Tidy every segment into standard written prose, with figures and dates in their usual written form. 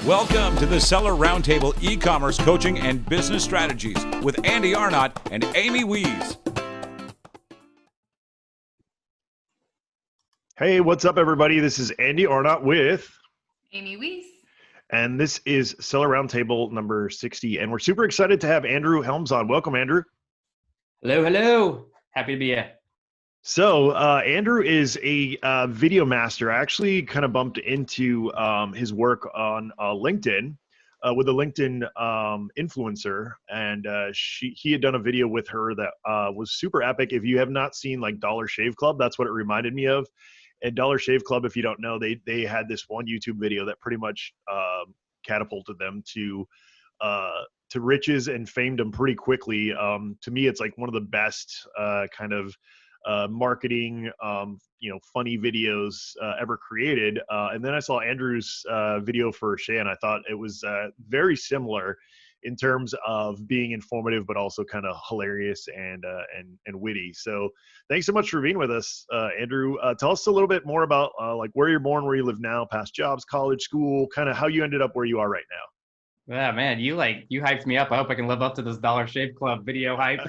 Welcome to the Seller Roundtable e-commerce coaching and business strategies with Andy Arnott and Amy Wees. Hey, what's up, everybody? This is Andy Arnott with Amy Wees. And this is Seller Roundtable number 60. And we're super excited to have Andrew Helms on. Welcome, Andrew. Hello, hello. Happy to be here. So Andrew is a video master. I actually kind of bumped into his work on LinkedIn with a LinkedIn influencer. And he had done a video with her that was super epic. If you have not seen like Dollar Shave Club, that's what it reminded me of. At Dollar Shave Club, if you don't know, they had this one YouTube video that pretty much catapulted them to riches and famed them pretty quickly. To me, it's like one of the best kind of marketing, funny videos ever created. And then I saw Andrew's video for Shay, and I thought it was very similar in terms of being informative, but also kind of hilarious and witty. So thanks so much for being with us, Andrew. Tell us a little bit more about like where you're born, where you live now, past jobs, college, school, kind of how you ended up where you are right now. Yeah, man, you hyped me up. I hope I can live up to this Dollar Shave Club video hype.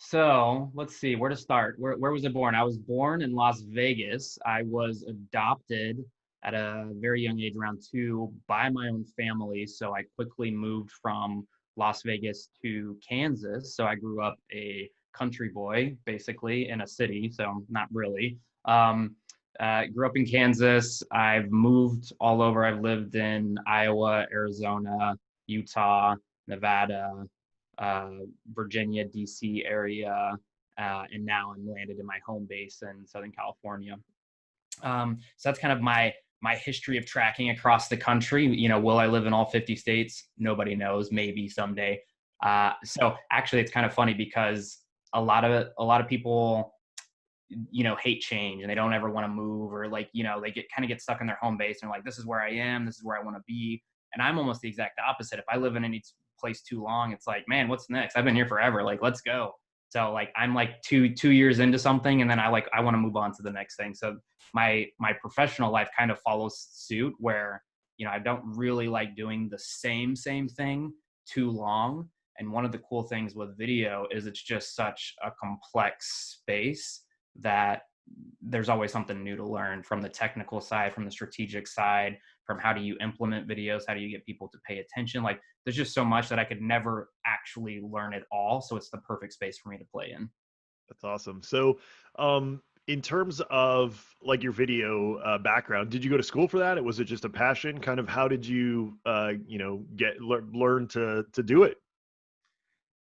So let's see where to start. Where was I born? I was born in Las Vegas. I was adopted at a very young age, around 2, by my own family. So I quickly moved from Las Vegas to Kansas. So I grew up a country boy, basically, in a city. So not really. Grew up in Kansas. I've moved all over. I've lived in Iowa, Arizona, Utah, Nevada, Virginia, DC area, and now I'm landed in my home base in Southern California. So that's kind of my history of tracking across the country. Will I live in all 50 states? Nobody knows. Maybe someday. So actually, it's kind of funny because a lot of people, hate change and they don't ever want to move, or they get stuck in their home base and like, this is where I am. This is where I want to be. And I'm almost the exact opposite. If I live in any place too long, it's like, man, what's next? I've been here forever. Like, let's go. So like, I'm like two years into something, and then I want to move on to the next thing. So my professional life kind of follows suit, where, I don't really like doing the same thing too long. And one of the cool things with video is it's just such a complex space that there's always something new to learn, from the technical side, from the strategic side, from how do you implement videos, how do you get people to pay attention. Like, there's just so much that I could never actually learn it all. So it's the perfect space for me to play in. That's awesome. So in terms of like your video background, did you go to school for that? Was it just a passion? Kind of how did you learn to do it?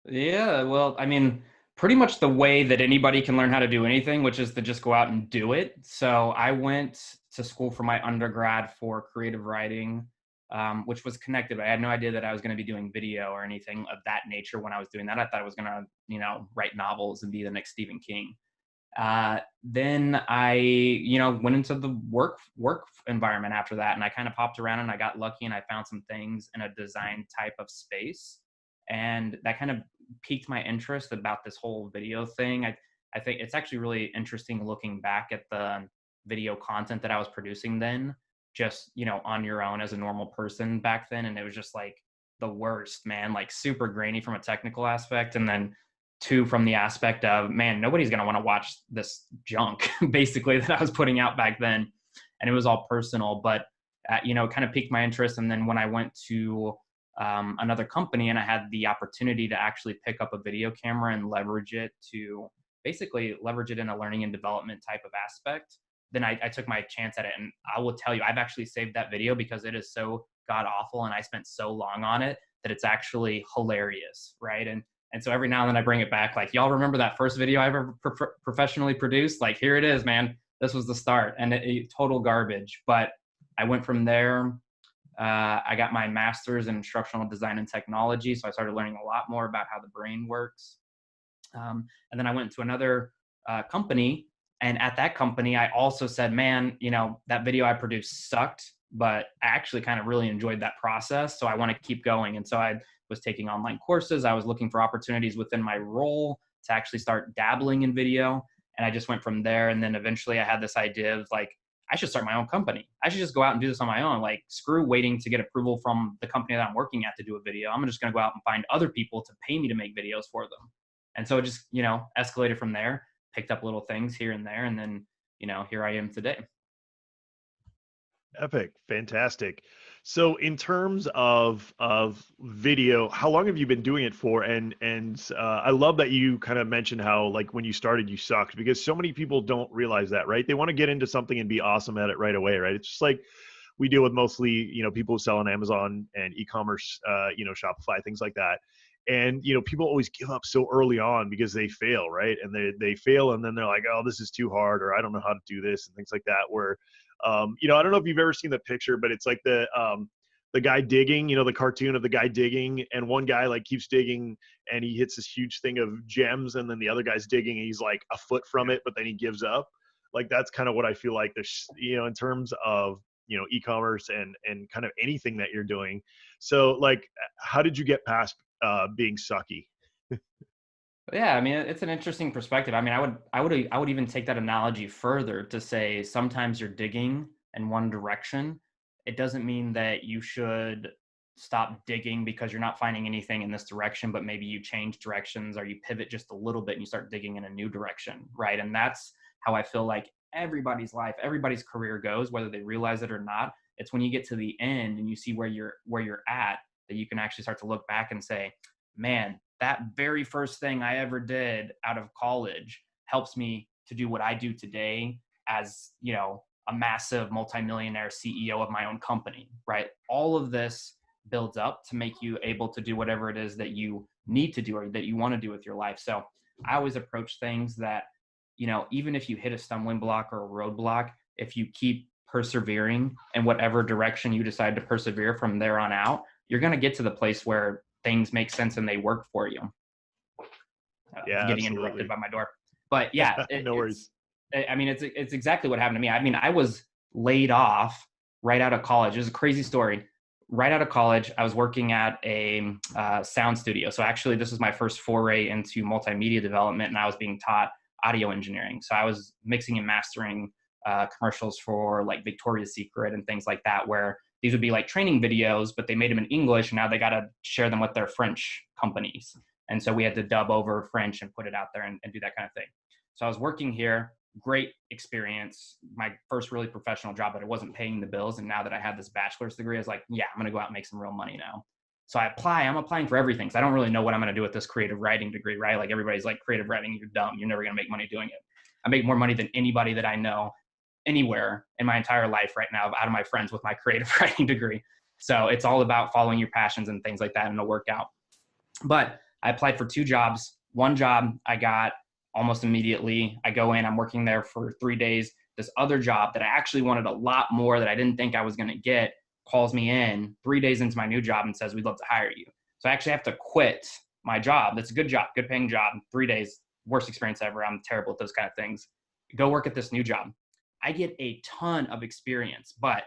Yeah, well, I mean, pretty much the way that anybody can learn how to do anything, which is to just go out and do it. So I went to school for my undergrad for creative writing, which was connected. I had no idea that I was going to be doing video or anything of that nature when I was doing that. I thought I was going to, write novels and be the next Stephen King. Then I, went into the work environment after that, and I kind of popped around and I got lucky and I found some things in a design type of space. And that kind of piqued my interest about this whole video thing. I think it's actually really interesting looking back at the video content that I was producing then, just, on your own as a normal person back then. And it was just like the worst, man, like super grainy from a technical aspect. And then 2, from the aspect of, man, nobody's going to want to watch this junk basically that I was putting out back then. And it was all personal, but, it kind of piqued my interest. And then when I went to another company and I had the opportunity to actually pick up a video camera and leverage it in a learning and development type of aspect, then I took my chance at it. And I will tell you, I've actually saved that video because it is so god awful and I spent so long on it that it's actually hilarious, right? And so every now and then I bring it back, like, y'all remember that first video I ever professionally produced? Like, here it is, man. This was the start, and total garbage. But I went from there. I got my master's in instructional design and technology. So I started learning a lot more about how the brain works. And then I went to another company. And at that company, I also said, man, that video I produced sucked, but I actually kind of really enjoyed that process. So I want to keep going. And so I was taking online courses. I was looking for opportunities within my role to actually start dabbling in video. And I just went from there. And then eventually I had this idea of like, I should start my own company. I should just go out and do this on my own. Like, screw waiting to get approval from the company that I'm working at to do a video. I'm just going to go out and find other people to pay me to make videos for them. And so it just, escalated from there, picked up little things here and there. And then, here I am today. Epic. Fantastic. So in terms of video, how long have you been doing it for? And I love that you kind of mentioned how, like, when you started, you sucked, because so many people don't realize that, right? They want to get into something and be awesome at it right away, right? It's just like we deal with mostly, people who sell on Amazon and e-commerce, Shopify, things like that. And, people always give up so early on because they fail, right? And they fail, and then they're like, oh, this is too hard, or I don't know how to do this, and things like that, where I don't know if you've ever seen the picture, but it's like the guy digging, the cartoon of the guy digging, and one guy like keeps digging and he hits this huge thing of gems, and then the other guy's digging and he's like a foot from it, but then he gives up. Like, that's kind of what I feel like there's, in terms of, e-commerce and kind of anything that you're doing. So, like, how did you get past being sucky? Yeah, I mean, it's an interesting perspective. I mean, I would even take that analogy further to say sometimes you're digging in one direction. It doesn't mean that you should stop digging because you're not finding anything in this direction, but maybe you change directions or you pivot just a little bit and you start digging in a new direction, right? And that's how I feel like everybody's life, everybody's career goes, whether they realize it or not. It's when you get to the end and you see where you're at, that you can actually start to look back and say, man, that very first thing I ever did out of college helps me to do what I do today as, a massive multimillionaire CEO of my own company, right? All of this builds up to make you able to do whatever it is that you need to do or that you want to do with your life. So I always approach things that, even if you hit a stumbling block or a roadblock, if you keep persevering in whatever direction you decide to persevere from there on out, you're going to get to the place where things make sense and they work for you. Yeah, getting absolutely. interrupted by my door. But yeah, no worries. It's exactly what happened to me. I mean, I was laid off right out of college. It was a crazy story. Right out of college, I was working at a sound studio. So actually, this was my first foray into multimedia development, and I was being taught audio engineering. So I was mixing and mastering commercials for like Victoria's Secret and things like that, where these would be like training videos, but they made them in English, and now they got to share them with their French companies. And so we had to dub over French and put it out there and do that kind of thing. So I was working here, great experience, my first really professional job, but it wasn't paying the bills. And now that I had this bachelor's degree, I was like, yeah, I'm going to go out and make some real money now. So I'm applying for everything. So I don't really know what I'm going to do with this creative writing degree, right? Like, everybody's like, creative writing, you're dumb. You're never going to make money doing it. I make more money than anybody that I know anywhere in my entire life right now out of my friends with my creative writing degree. So it's all about following your passions and things like that, and it'll work out. But I applied for 2 jobs. One job I got almost immediately. I go in, I'm working there for 3 days. This other job that I actually wanted a lot more, that I didn't think I was going to get, calls me in 3 days into my new job and says, we'd love to hire you. So I actually have to quit my job. That's a good job, good paying job. 3 days, worst experience ever. I'm terrible at those kind of things. Go work at this new job. I get a ton of experience, but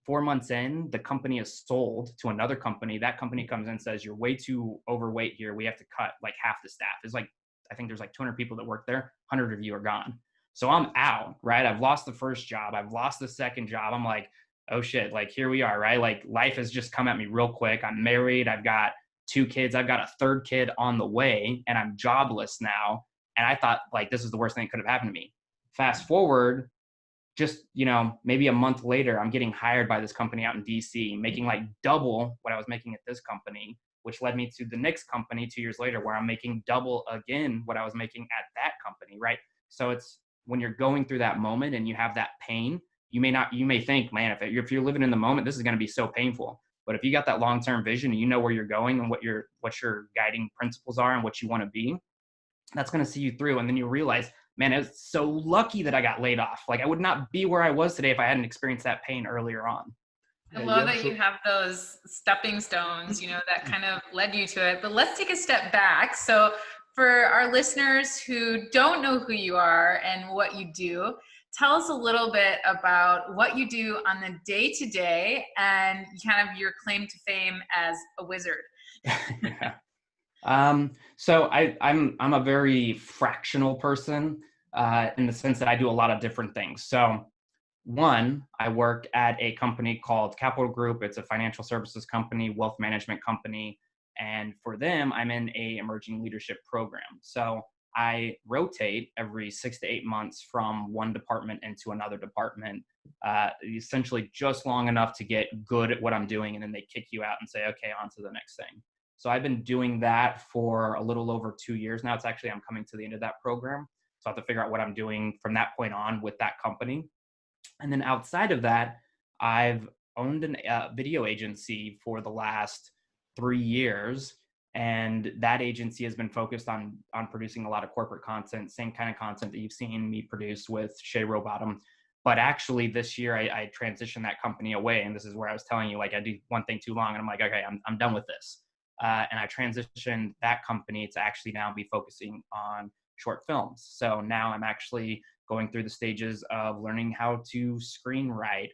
4 months in, the company is sold to another company. That company comes in and says, you're way too overweight here. We have to cut like half the staff. It's like, I think there's like 200 people that work there. 100 of you are gone. So I'm out, right? I've lost the first job. I've lost the second job. I'm like, oh shit, like, here we are, right? Like, life has just come at me real quick. I'm married. I've got 2 kids. I've got a 3rd kid on the way, and I'm jobless now. And I thought, like, this is the worst thing that could have happened to me. Fast forward, just, maybe a month later, I'm getting hired by this company out in DC, making like double what I was making at this company, which led me to the next company 2 years later, where I'm making double again what I was making at that company, right? So it's when you're going through that moment and you have that pain, you may think, man, if you're living in the moment, this is going to be so painful. But if you got that long-term vision and you know where you're going and what your guiding principles are and what you want to be, that's going to see you through. And then you realize, man, I was so lucky that I got laid off. Like, I would not be where I was today if I hadn't experienced that pain earlier on. I love that you have those stepping stones, that kind of led you to it. But let's take a step back. So for our listeners who don't know who you are and what you do, tell us a little bit about what you do on the day-to-day and kind of your claim to fame as a wizard. Yeah. So I'm a very fractional person in the sense that I do a lot of different things. So One, I work at a company called Capital Group. It's a financial services company, wealth management company. And for them, I'm in a emerging leadership program. So I rotate every 6 to 8 months from one department into another department, essentially just long enough to get good at what I'm doing. And then they kick you out and say, okay, on to the next thing. So I've been doing that for a little over 2 years now. It's actually, I'm coming to the end of that program. So I have to figure out what I'm doing from that point on with that company. And then outside of that, I've owned a video agency for the last 3 years. And that agency has been focused on producing a lot of corporate content, same kind of content that you've seen me produce with Shay Rowbottom. But actually this year I transitioned that company away. And this is where I was telling you, like, I do one thing too long and I'm like, okay, I'm done with this. And I transitioned that company to actually now be focusing on short films. So now I'm actually going through the stages of learning how to screenwrite,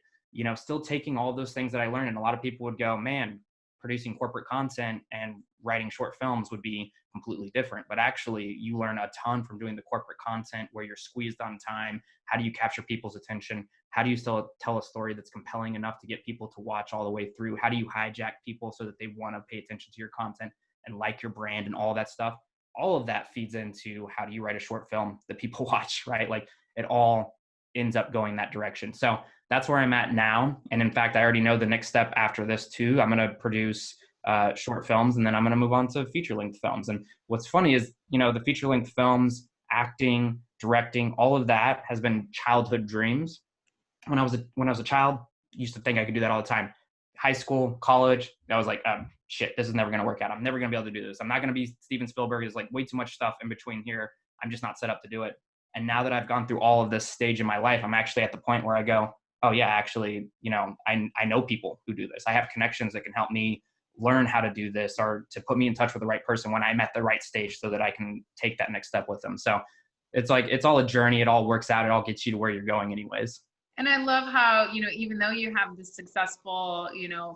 still taking all those things that I learned. And a lot of people would go, man, producing corporate content and writing short films would be completely different. But actually, you learn a ton from doing the corporate content where you're squeezed on time. How do you capture people's attention? How do you still tell a story that's compelling enough to get people to watch all the way through? How do you hijack people so that they want to pay attention to your content and like your brand and all that stuff? All of that feeds into how do you write a short film that people watch, right? Like, it all ends up going that direction. So that's where I'm at now. And in fact, I already know the next step after this too. I'm going to produce short films, and then I'm going to move on to feature-length films. And what's funny is, the feature-length films, acting, directing, all of that has been childhood dreams. When I was a child, I used to think I could do that all the time. High school, college, I was like, shit, this is never going to work out. I'm never going to be able to do this. I'm not going to be Steven Spielberg. There's like way too much stuff in between here. I'm just not set up to do it. And now that I've gone through all of this stage in my life, I'm actually at the point where I go, oh yeah, actually, I know people who do this. I have connections that can help me learn how to do this, or to put me in touch with the right person when I'm at the right stage so that I can take that next step with them. So it's like, it's all a journey. It all works out. It all gets you to where you're going anyways. And I love how, even though you have this successful,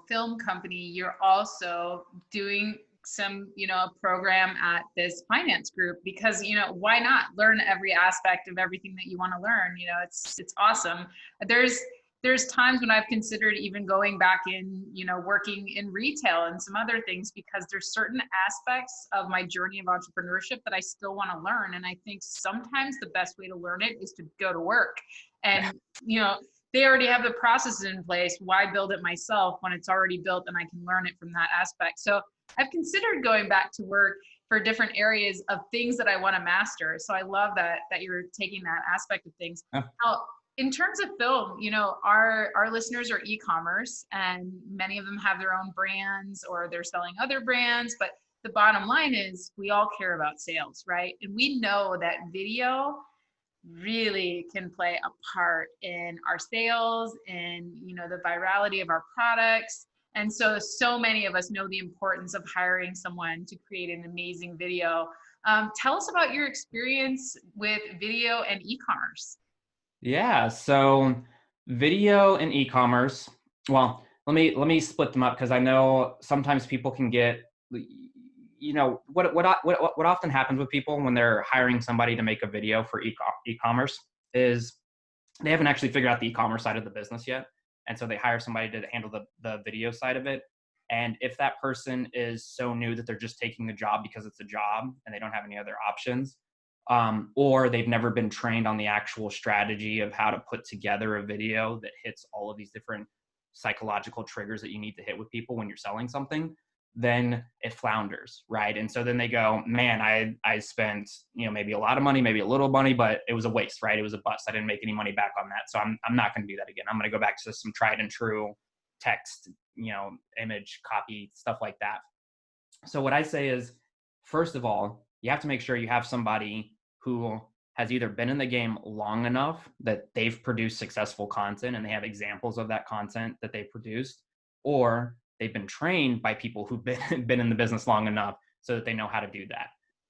film company, you're also doing some, a program at this finance group, because, why not learn every aspect of everything that you want to learn? It's awesome. There's times when I've considered even going back in, working in retail and some other things, because there's certain aspects of my journey of entrepreneurship that I still want to learn. And I think sometimes the best way to learn it is to go to work. And, they already have the processes in place. Why build it myself when it's already built and I can learn it from that aspect? So I've considered going back to work for different areas of things that I want to master. So I love that you're taking that aspect of things. Yeah. Now, in terms of film, our listeners are e-commerce, and many of them have their own brands or they're selling other brands. But the bottom line is we all care about sales, right? And we know that video really can play a part in our sales and, the virality of our products. And so many of us know the importance of hiring someone to create an amazing video. Tell us about your experience with video and e-commerce. Yeah. So video and e-commerce, well, let me split them up, because I know sometimes people can get, what often happens with people when they're hiring somebody to make a video for e-commerce is they haven't actually figured out the e-commerce side of the business yet. And so they hire somebody to handle the video side of it. And if that person is so new that they're just taking the job because it's a job and they don't have any other options, or they've never been trained on the actual strategy of how to put together a video that hits all of these different psychological triggers that you need to hit with people when you're selling something, then it flounders, right? And so then they go, man, I spent, maybe a lot of money, maybe a little money, but it was a waste, right? It was a bust. I didn't make any money back on that. So I'm not going to do that again. I'm going to go back to some tried and true text, image, copy, stuff like that. So what I say is, first of all, you have to make sure you have somebody who has either been in the game long enough that they've produced successful content and they have examples of that content that they produced, or they've been trained by people who've been in the business long enough so that they know how to do that.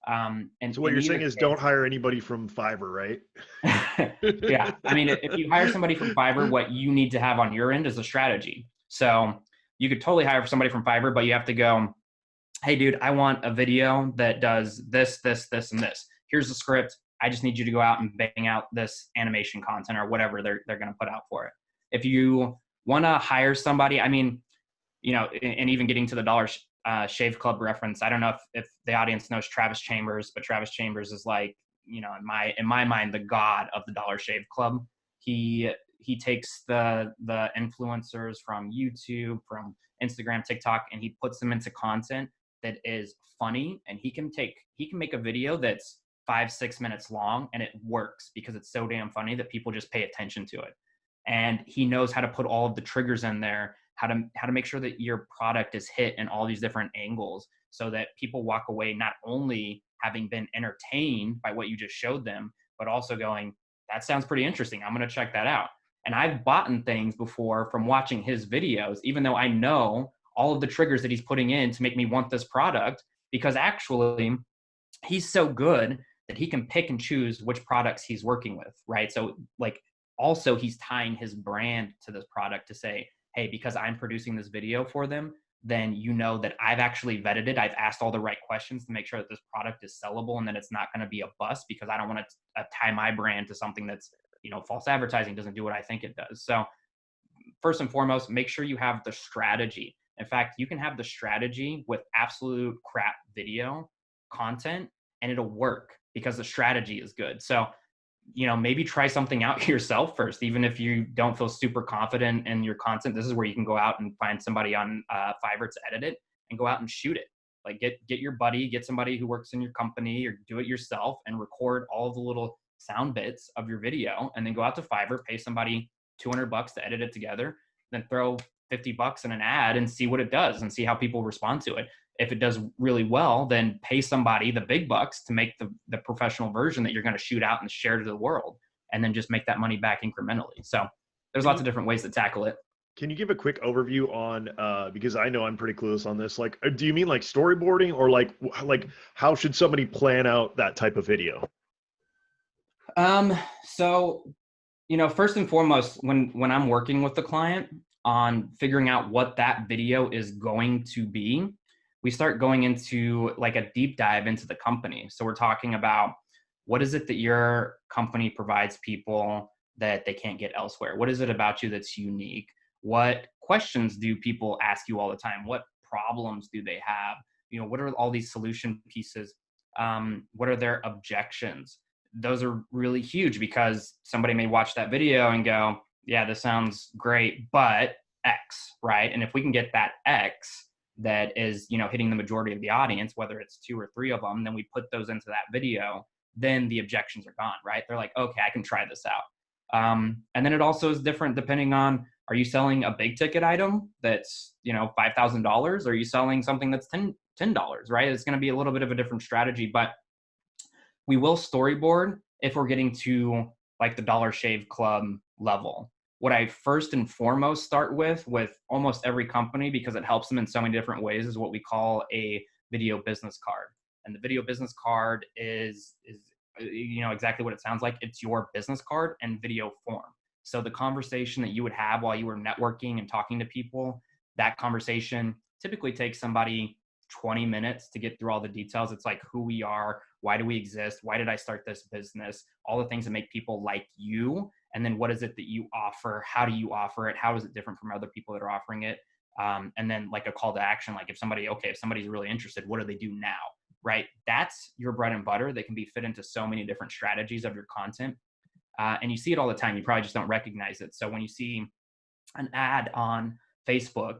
And so what you're saying is don't hire anybody from Fiverr, right? Yeah. I mean, if you hire somebody from Fiverr, what you need to have on your end is a strategy. So you could totally hire somebody from Fiverr, but you have to go, hey, dude, I want a video that does this, this, this, and this. Here's the script. I just need you to go out and bang out this animation content or whatever they're going to put out for it. if you want to hire somebody, I mean, and even getting to the Shave Club reference, I don't know if the audience knows Travis Chambers, but Travis Chambers is like, in my mind, the god of the Dollar Shave Club. He takes the influencers from YouTube, from Instagram, TikTok, and he puts them into content that is funny, and he can make a video that's 5-6 minutes long, and it works because it's so damn funny that people just pay attention to it. And he knows how to put all of the triggers in there, how to make sure that your product is hit in all these different angles, so that people walk away not only having been entertained by what you just showed them, but also going, that sounds pretty interesting, I'm going to check that out. And I've bought things before from watching his videos, even though I know all of the triggers that he's putting in to make me want this product, because actually he's so good that he can pick and choose which products he's working with, right? So like, also he's tying his brand to this product to say, hey, because I'm producing this video for them, then that I've actually vetted it. I've asked all the right questions to make sure that this product is sellable and that it's not going to be a bust, because I don't want to tie my brand to something that's, false advertising, doesn't do what I think it does. So first and foremost, make sure you have the strategy. In fact, you can have the strategy with absolute crap video content and it'll work because the strategy is good. So, maybe try something out yourself first, even if you don't feel super confident in your content. This is where you can go out and find somebody on Fiverr to edit it and go out and shoot it. Like get your buddy, get somebody who works in your company, or do it yourself and record all the little sound bits of your video, and then go out to Fiverr, pay somebody $200 to edit it together, then throw $50 in an ad and see what it does and see how people respond to it. If it does really well, then pay somebody the big bucks to make the professional version that you're going to shoot out and share to the world, and then just make that money back incrementally. So there's lots of different ways to tackle it. Can you give a quick overview on, because I know I'm pretty clueless on this, like, do you mean like storyboarding, or like how should somebody plan out that type of video? So, first and foremost, when I'm working with the client on figuring out what that video is going to be, we start going into like a deep dive into the company. So we're talking about, what is it that your company provides people that they can't get elsewhere? What is it about you that's unique? What questions do people ask you all the time? What problems do they have? What are all these solution pieces? What are their objections? Those are really huge, because somebody may watch that video and go, yeah, this sounds great, but X, right? And if we can get that X that is, hitting the majority of the audience, whether it's 2 or 3 of them, then we put those into that video, then the objections are gone, right? They're like, okay, I can try this out. And then it also is different depending on, are you selling a big ticket item that's, $5,000? Or are you selling something that's $10, right? It's going to be a little bit of a different strategy, but we will storyboard if we're getting to like the Dollar Shave Club level. What I first and foremost start with almost every company, because it helps them in so many different ways, is what we call a video business card. And the video business card is exactly what it sounds like. It's your business card in video form. So the conversation that you would have while you were networking and talking to people, that conversation typically takes somebody 20 minutes to get through all the details. It's like who we are, why do we exist, why did I start this business, all the things that make people like you, and then what is it that you offer, how do you offer it, how is it different from other people that are offering it, and then like a call to action, like if somebody's really interested, what do they do now, right? That's your bread and butter that can be fit into so many different strategies of your content, and you see it all the time. You probably just don't recognize it. So when you see an ad on Facebook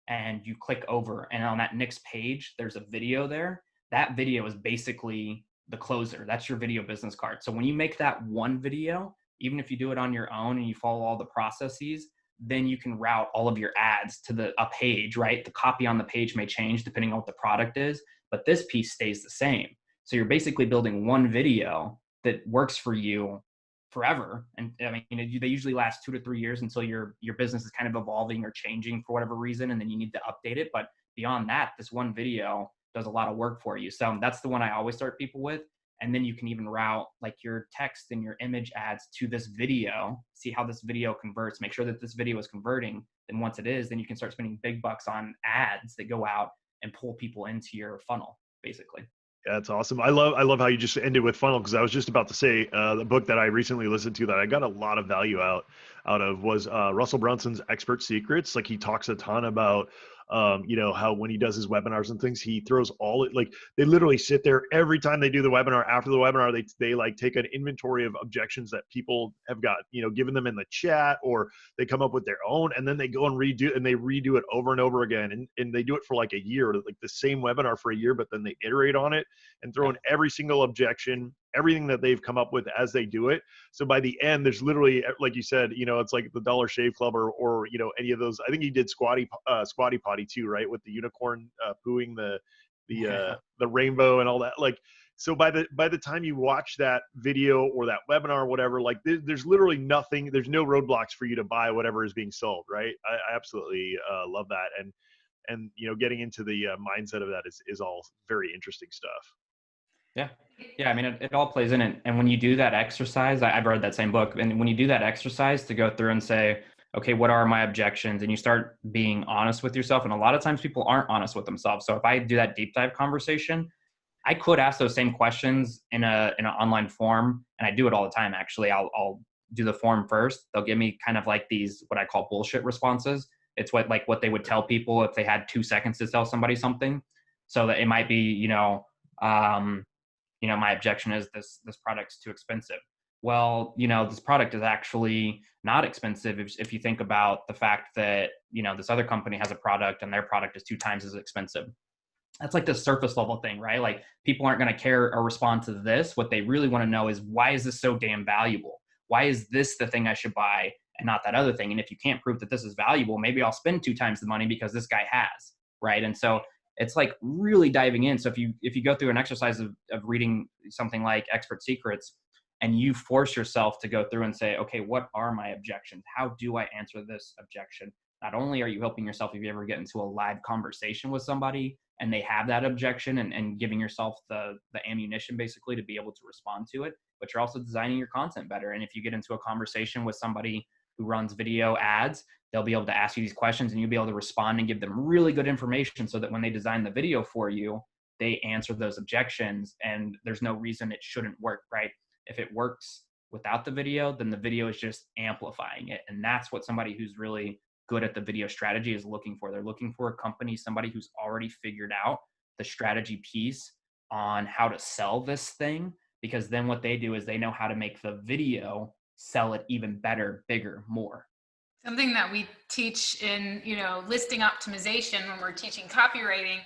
and you click over, and on that next page there's a video there, that video is basically the closer. That's your video business card. So when you make that one video, even if you do it on your own and you follow all the processes, then you can route all of your ads to a page, right? The copy on the page may change depending on what the product is, but this piece stays the same. So you're basically building one video that works for you forever. And I mean, they usually last 2 to 3 years until your business is kind of evolving or changing for whatever reason, and then you need to update it. But beyond that, this one video does a lot of work for you. So that's the one I always start people with. And then you can even route like your text and your image ads to this video, see how this video converts, make sure that this video is converting. Then once it is, then you can start spending big bucks on ads that go out and pull people into your funnel, basically. Yeah, that's awesome. I love how you just ended with funnel, because I was just about to say the book that I recently listened to that I got a lot of value out of was Russell Brunson's Expert Secrets. Like, he talks a ton about how when he does his webinars and things, he throws all it, like, they literally sit there every time they do the webinar. After the webinar, they like take an inventory of objections that people have got, given them in the chat, or they come up with their own, and then they go and redo it over and over again, and they do it for like a year, like the same webinar for a year, but then they iterate on it and throw in every single objection, everything that they've come up with as they do it. So by the end, there's literally, like you said, it's like the Dollar Shave Club, or any of those. I think he did Squatty Potty too, right? With the unicorn pooing the rainbow and all that. Like, so by the time you watch that video or that webinar or whatever, like, there's literally nothing. There's no roadblocks for you to buy whatever is being sold, right? I absolutely love that. And getting into the mindset of that is all very interesting stuff. Yeah. I mean, it all plays in it. And when you do that exercise, I've read that same book. And when you do that exercise to go through and say, okay, what are my objections? And you start being honest with yourself. And a lot of times people aren't honest with themselves. So if I do that deep dive conversation, I could ask those same questions in an online form. And I do it all the time. Actually, I'll do the form first. They'll give me kind of like these, what I call bullshit responses. It's what they would tell people if they had 2 seconds to tell somebody something. So that it might be, my objection is this product's too expensive. Well, this product is actually not expensive if you think about the fact that, this other company has a product and their product is 2 times as expensive. That's like the surface level thing, right? Like, people aren't going to care or respond to this. What they really want to know is, why is this so damn valuable? Why is this the thing I should buy and not that other thing? And if you can't prove that this is valuable, maybe I'll spend 2 times the money because this guy has, right? And so it's like really diving in. So if you go through an exercise of reading something like Expert Secrets, and you force yourself to go through and say, okay, what are my objections? How do I answer this objection? Not only are you helping yourself if you ever get into a live conversation with somebody and they have that objection, and giving yourself the ammunition basically to be able to respond to it, but you're also designing your content better. And if you get into a conversation with somebody who runs video ads, they'll be able to ask you these questions and you'll be able to respond and give them really good information, so that when they design the video for you, they answer those objections, and there's no reason it shouldn't work, right? If it works without the video, then the video is just amplifying it. And that's what somebody who's really good at the video strategy is looking for. They're looking for a company, somebody who's already figured out the strategy piece on how to sell this thing, because then what they do is they know how to make the video sell it even better, bigger, more. Something that we teach in, listing optimization when we're teaching copywriting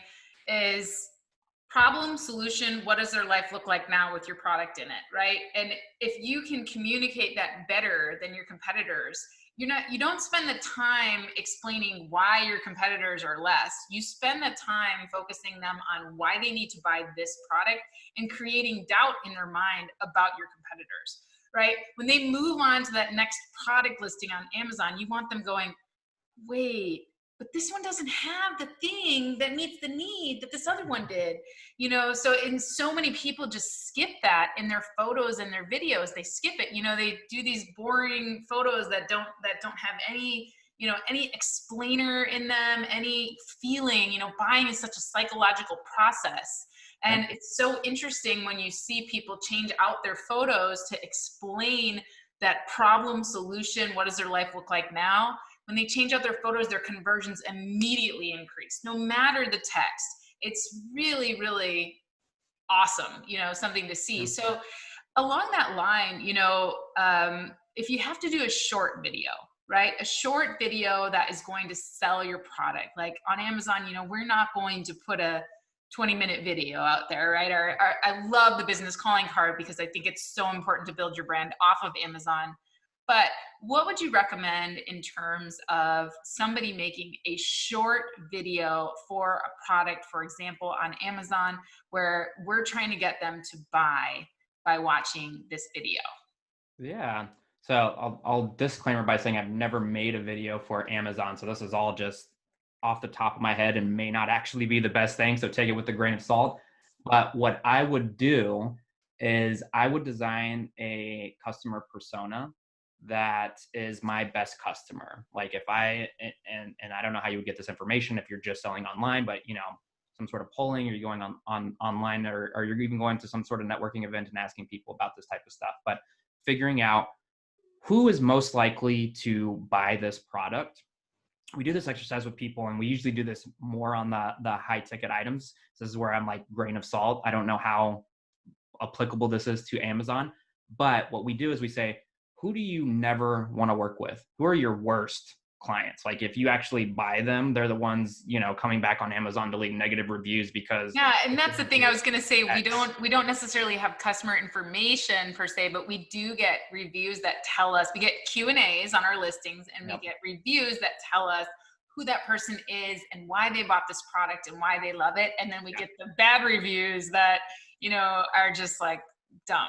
is problem, solution, what does their life look like now with your product in it, right? And if you can communicate that better than your competitors, you don't spend the time explaining why your competitors are less. You spend the time focusing them on why they need to buy this product and creating doubt in their mind about your competitors, right? When they move on to that next product listing on Amazon, you want them going, wait, but this one doesn't have the thing that meets the need that this other one did, so many people just skip that in their photos and their videos. They skip it, they do these boring photos that don't have any, any explainer in them, any feeling. Buying is such a psychological process. And it's so interesting when you see people change out their photos to explain that problem, solution, what does their life look like now? When they change out their photos, their conversions immediately increase, no matter the text. It's really, really awesome, something to see. So along that line, if you have to do a short video, right? A short video that is going to sell your product. Like on Amazon, we're not going to put a 20-minute video out there, right? I love the business calling card because I think it's so important to build your brand off of Amazon. But what would you recommend in terms of somebody making a short video for a product, for example, on Amazon, where we're trying to get them to buy by watching this video? Yeah. So I'll disclaimer by saying I've never made a video for Amazon. So this is all just off the top of my head and may not actually be the best thing. So take it with a grain of salt. But what I would do is I would design a customer persona that is my best customer. Like if I, and I don't know how you would get this information if you're just selling online, but some sort of polling, or you're going on online, or you're even going to some sort of networking event and asking people about this type of stuff. But figuring out who is most likely to buy this product. We do this exercise with people, and we usually do this more on the high ticket items. So this is where I'm like grain of salt. I don't know how applicable this is to Amazon, but what we do is we say, who do you never want to work with? Who are your worst clients? Like if you actually buy them, they're the ones, coming back on Amazon to leave negative reviews because. Yeah. And that's the thing I was going to say. We don't necessarily have customer information per se, but we do get reviews that tell us. We get Q&As on our listings, and we get reviews that tell us who that person is and why they bought this product and why they love it. And then we get the bad reviews that, are just like dumb,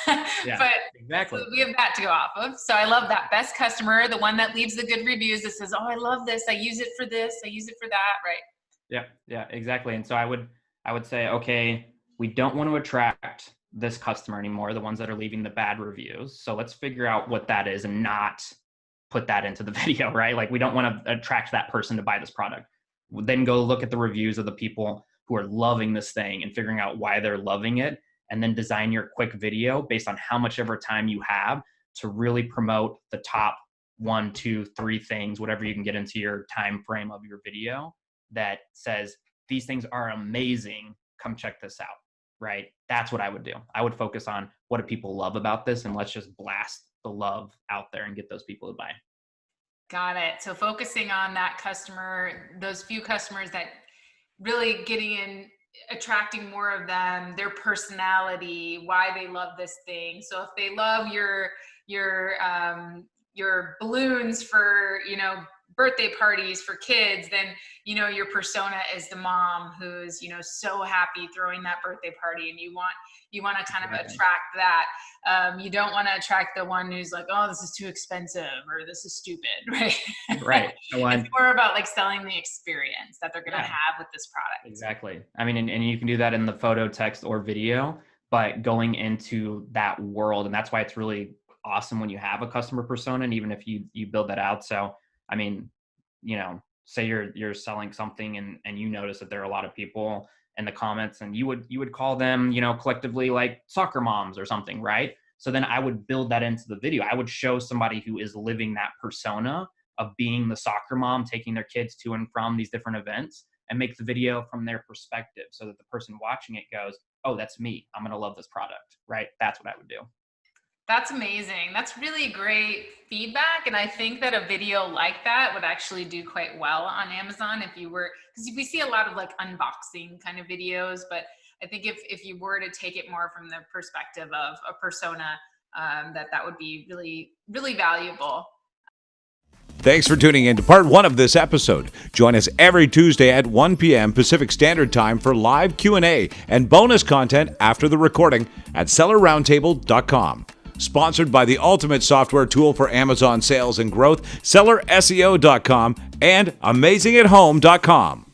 but exactly. So we have that to go off of. So I love that best customer, the one that leaves the good reviews that says, oh, I love this. I use it for this. I use it for that. Right. Yeah, exactly. And so I would say, okay, we don't want to attract this customer anymore, the ones that are leaving the bad reviews. So let's figure out what that is and not put that into the video, right? Like we don't want to attract that person to buy this product. Then go look at the reviews of the people who are loving this thing and figuring out why they're loving it. And then design your quick video based on how much ever time you have to really promote the top 1, 2, 3 things, whatever you can get into your time frame of your video that says, these things are amazing. Come check this out, right? That's what I would do. I would focus on what do people love about this, and let's just blast the love out there and get those people to buy. Got it. So focusing on that customer, those few customers that really getting in, attracting more of them, their personality, why they love this thing. So if they love your balloons for, birthday parties for kids, then, your persona is the mom who's, so happy throwing that birthday party, and you want to kind of attract that. You don't want to attract the one who's like, oh, this is too expensive or this is stupid, right? Right. It's more about like selling the experience that they're going to have with this product. Exactly. I mean, and you can do that in the photo, text, or video, but going into that world. And that's why it's really awesome when you have a customer persona, and even if you build that out. So, I mean, say you're selling something and you notice that there are a lot of people in the comments, and you would call them, collectively like soccer moms or something, right? So then I would build that into the video. I would show somebody who is living that persona of being the soccer mom, taking their kids to and from these different events, and make the video from their perspective so that the person watching it goes, oh, that's me. I'm going to love this product, right? That's what I would do. That's amazing. That's really great feedback. And I think that a video like that would actually do quite well on Amazon because we see a lot of like unboxing kind of videos, but I think if you were to take it more from the perspective of a persona, that would be really, really valuable. Thanks for tuning in to part 1 of this episode. Join us every Tuesday at 1 p.m. Pacific Standard Time for live Q&A and bonus content after the recording at sellerroundtable.com. Sponsored by the ultimate software tool for Amazon sales and growth, sellerseo.com and amazingathome.com.